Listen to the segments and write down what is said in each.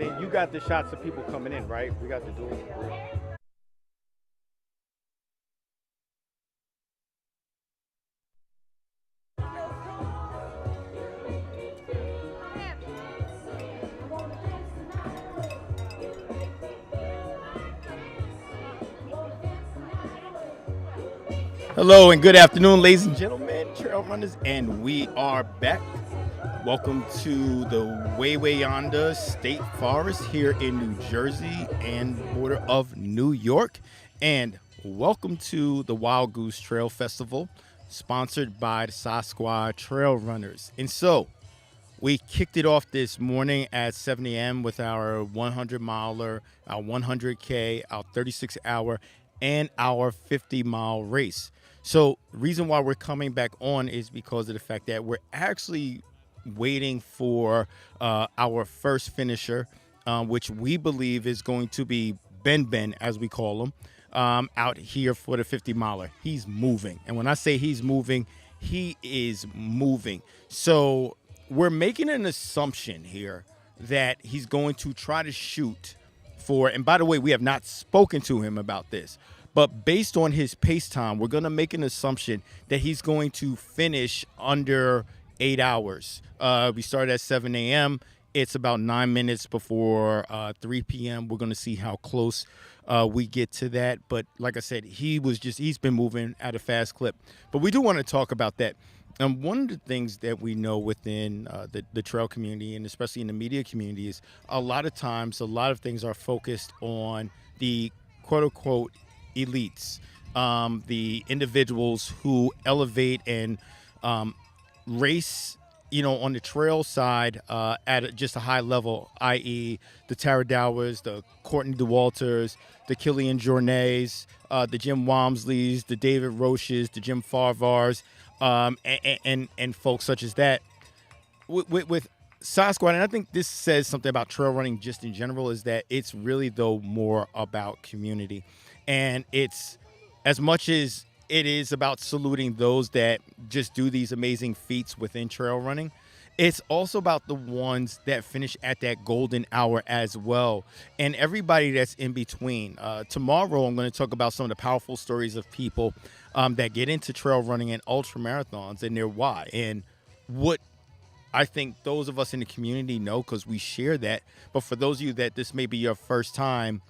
then you got the shots of people coming in, right? We got the dual. Hello and good afternoon, ladies and gentlemen, trail runners, and we are back. Welcome to the Way Yonder State Forest here in New Jersey and border of New York. And welcome to the Wild Goose Trail Festival, sponsored by the Sasquatch Trail Runners. And so, we kicked it off this morning at 7 a.m. with our 100 miler, our 100K, our 36-hour, and our 50-mile race. So, the reason why we're coming back on is because of the fact that we're actually waiting for our first finisher, which we believe is going to be Ben, as we call him, out here for the 50 miler. He's moving. And when I say he's moving, he is moving. So we're making an assumption here that he's going to try to shoot for, and by the way, we have not spoken to him about this, but based on his pace time, we're going to make an assumption that he's going to finish under 8 hours. We started at 7 a.m. It's about 9 minutes before 3 p.m. We're going to see how close we get to that. But like I said, he's been moving at a fast clip. But we do want to talk about that. One of the things that we know within the trail community, and especially in the media community, is a lot of times, a lot of things are focused on the quote-unquote elites, the individuals who elevate and race, on the trail side at just a high level, i.e. the Tara Dowers, the Courtney DeWalters, the Killian Jornets, the Jim Walmsleys, the David Roches, the Jim Farvars, and folks such as that. With Sasquatch, and I think this says something about trail running just in general, is that it's really, though, more about community. And it's, as much as it is about saluting those that just do these amazing feats within trail running, it's also about the ones that finish at that golden hour as well, and everybody that's in between. Tomorrow, I'm going to talk about some of the powerful stories of people that get into trail running and ultra marathons and their why, and what I think those of us in the community know, because we share that. But for those of you that this may be your first time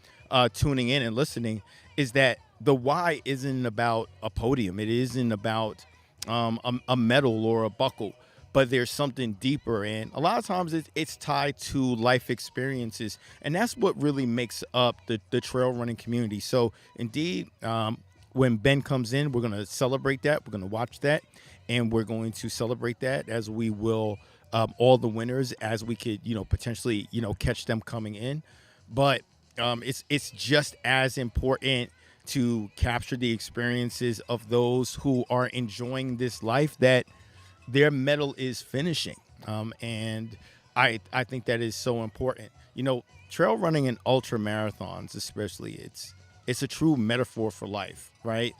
tuning in and listening, is that the why isn't about a podium. It isn't about a medal or a buckle, but there's something deeper. And a lot of times it's tied to life experiences. And that's what really makes up the trail running community. So indeed, when Ben comes in, we're going to celebrate that. We're going to watch that. And we're going to celebrate that, as we will all the winners, as we could, potentially, catch them coming in. But it's just as important to capture the experiences of those who are enjoying this life that their medal is finishing. And I think that is so important. Trail running and ultra marathons, especially, it's a true metaphor for life, right?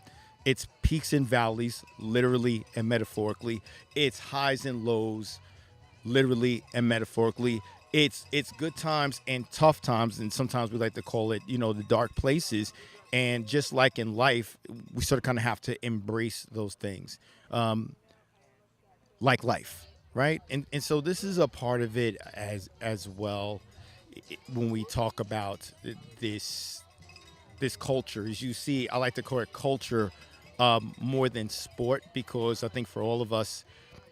It's peaks and valleys, literally and metaphorically. It's highs and lows, literally and metaphorically. It's good times and tough times, and sometimes we like to call it, the dark places. And just like in life, we sort of kind of have to embrace those things, like life, right? And so this is a part of it as well. When we talk about this culture, as you see, I like to call it culture more than sport, because I think for all of us,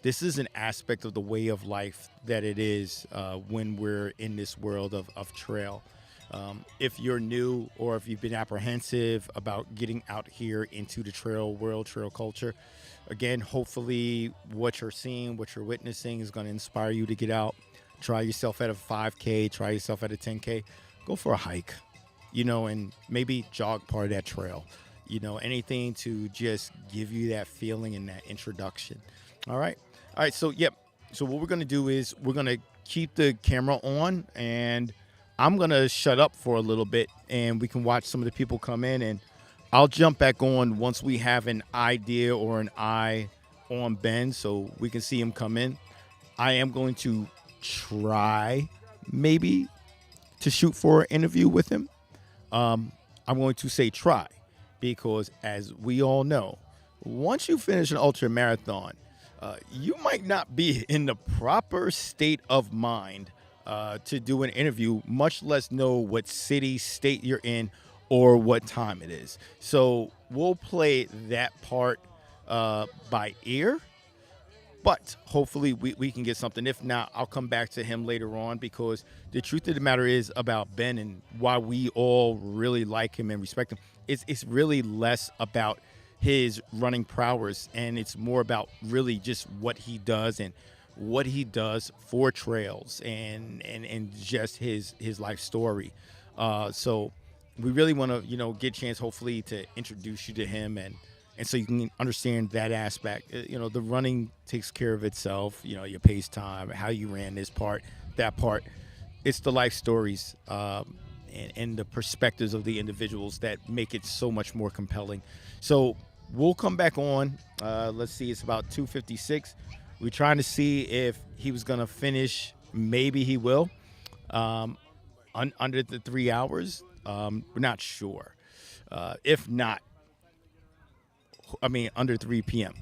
this is an aspect of the way of life that it is when we're in this world of trail. If you're new, or if you've been apprehensive about getting out here into the trail world, trail culture, again, hopefully what you're seeing, what you're witnessing is going to inspire you to get out, try yourself at a 5K, try yourself at a 10K, go for a hike, and maybe jog part of that trail, anything to just give you that feeling and that introduction. All right. So, yep. So what we're going to do is we're going to keep the camera on, and I'm going to shut up for a little bit, and we can watch some of the people come in, and I'll jump back on once we have an idea or an eye on Ben, so we can see him come in. I am going to try, maybe, to shoot for an interview with him, I'm going to say try, because as we all know, once you finish an ultra marathon, you might not be in the proper state of mind to do an interview, much less know what city, state you're in, or what time it is. So we'll play that part by ear, but hopefully we can get something. If not, I'll come back to him later on, because the truth of the matter is about Ben and why we all really like him and respect him. It's really less about his running prowess, and it's more about really just what he does and what he does for trails, and just his life story. So we really want to get a chance, hopefully, to introduce you to him, and so you can understand that aspect. The running takes care of itself. Your pace time, how you ran this part, that part. It's the life stories, and the perspectives of the individuals that make it so much more compelling. So we'll come back on. Let's see, it's about 2:56. We're trying to see if he was going to finish. Maybe he will. Under the 3 hours. We're not sure. If not, I mean, under 3 p.m.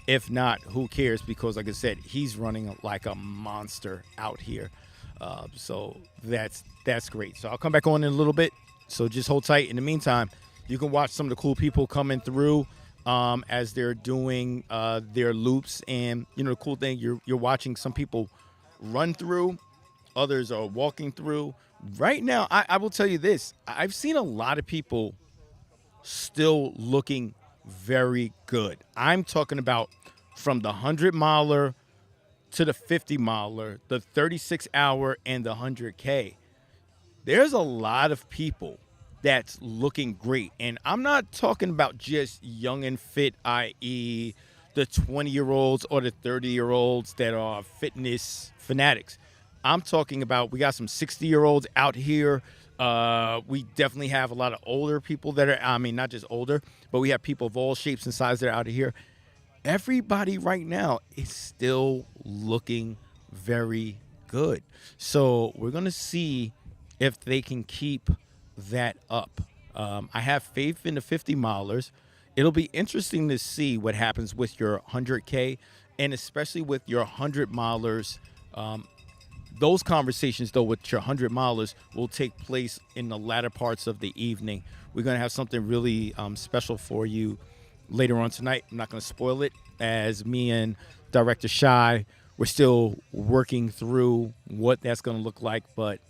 If not, who cares? Because, like I said, he's running like a monster out here. So that's great. So I'll come back on in a little bit. So just hold tight. In the meantime, you can watch some of the cool people coming through as they're doing their loops. And the cool thing, you're watching some people run through, others are walking through. Right now, I will tell you this: I've seen a lot of people still looking very good. I'm talking about from the 100 miler to the 50 miler, the 36 hour, and the 100K. There's a lot of people that's looking great. And I'm not talking about just young and fit, i.e., the 20-year-olds or the 30-year-olds that are fitness fanatics. I'm talking about, we got some 60-year-olds out here. We definitely have a lot of older people that are, I mean, not just older, but we have people of all shapes and sizes that are out of here. Everybody right now is still looking very good. So we're going to see if they can keep that up. I have faith in the 50 milers. It'll be interesting to see what happens with your 100K, and especially with your 100 milers. Those conversations, though, with your 100 milers will take place in the latter parts of the evening. We're going to have something really special for you later on tonight. I'm not going to spoil it, as me and Director Shy, we're still working through what that's going to look like. But,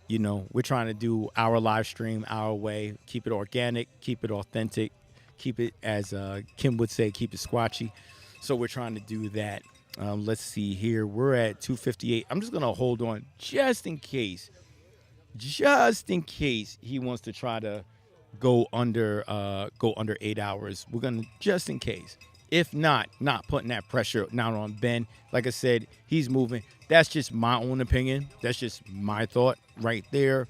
we're trying to do our live stream our way, keep it organic, keep it authentic, keep it, as Kim would say, keep it squatchy. So we're trying to do that. Let's see here. We're at 2:58. I'm just going to hold on just in case he wants to try to go under 8 hours. We're going to, just in case. If not putting that pressure now on Ben. Like I said, he's moving. That's just my own opinion. That's just my thought right there.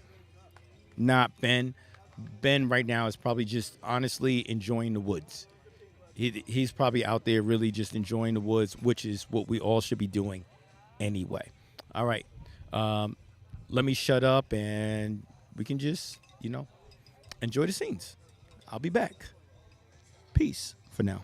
Not Ben. Ben right now is probably just honestly enjoying the woods. He's probably out there really just enjoying the woods, which is what we all should be doing anyway. All right. Let me shut up and we can just, enjoy the scenes. I'll be back. Peace for now.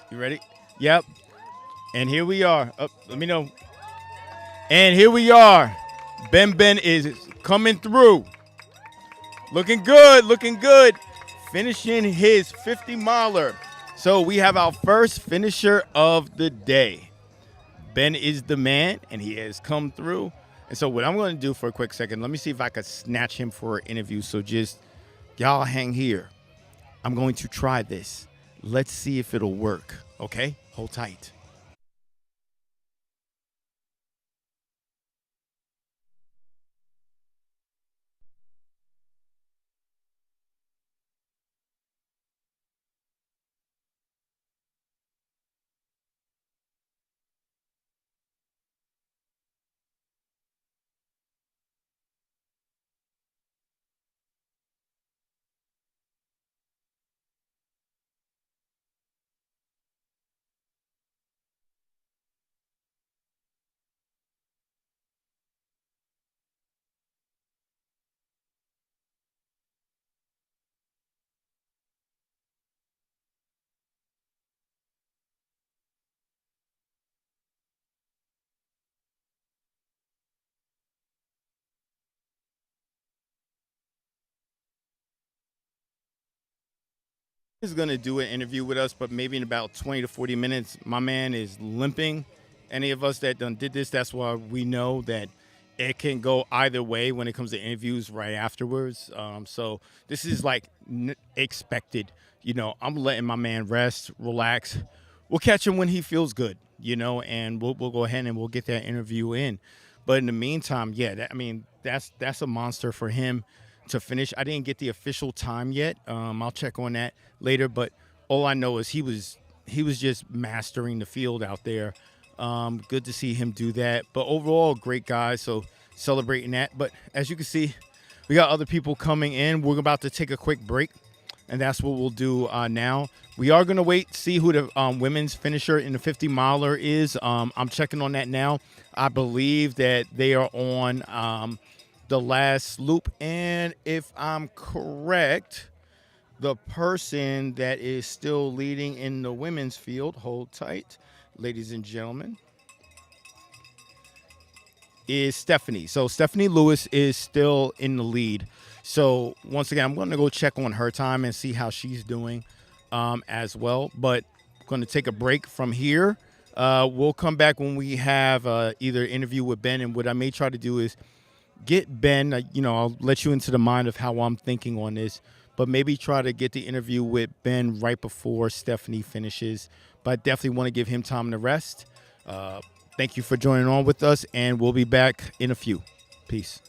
You ready? Yep. And here we are. Let me know. And here we are. Ben is coming through. Looking good, looking good. Finishing his 50 miler. So we have our first finisher of the day. Ben is the man, and he has come through. And so what I'm going to do for a quick second, let me see if I could snatch him for an interview. So just y'all hang here. I'm going to try this. Let's see if it'll work. Okay? Hold tight. Is going to do an interview with us, but maybe in about 20 to 40 minutes. My man is limping. Any of us that done did this, that's why we know that it can go either way when it comes to interviews right afterwards. So this is like expected. I'm letting my man rest, relax. We'll catch him when he feels good, and we'll go ahead and we'll get that interview in. But in the meantime, yeah, that's a monster for him to finish. I didn't get the official time yet. I'll check on that later. But all I know is he was just mastering the field out there. Good to see him do that. But overall, great guy. So celebrating that. But as you can see, we got other people coming in. We're about to take a quick break, and that's what we'll do now. We are going to wait, see who the women's finisher in the 50 miler is. I'm checking on that now. I believe that they are on the last loop. And if I'm correct, the person that is still leading in the women's field, hold tight, ladies and gentlemen, is Stephanie. So Stephanie Lewis is still in the lead. So once again, I'm going to go check on her time and see how she's doing as well. But I'm going to take a break from here. We'll come back when we have either interview with Ben, and what I may try to do is get Ben, I'll let you into the mind of how I'm thinking on this, but maybe try to get the interview with Ben right before Stephanie finishes. But I definitely want to give him time to rest. Thank you for joining on with us, and we'll be back in a few. Peace.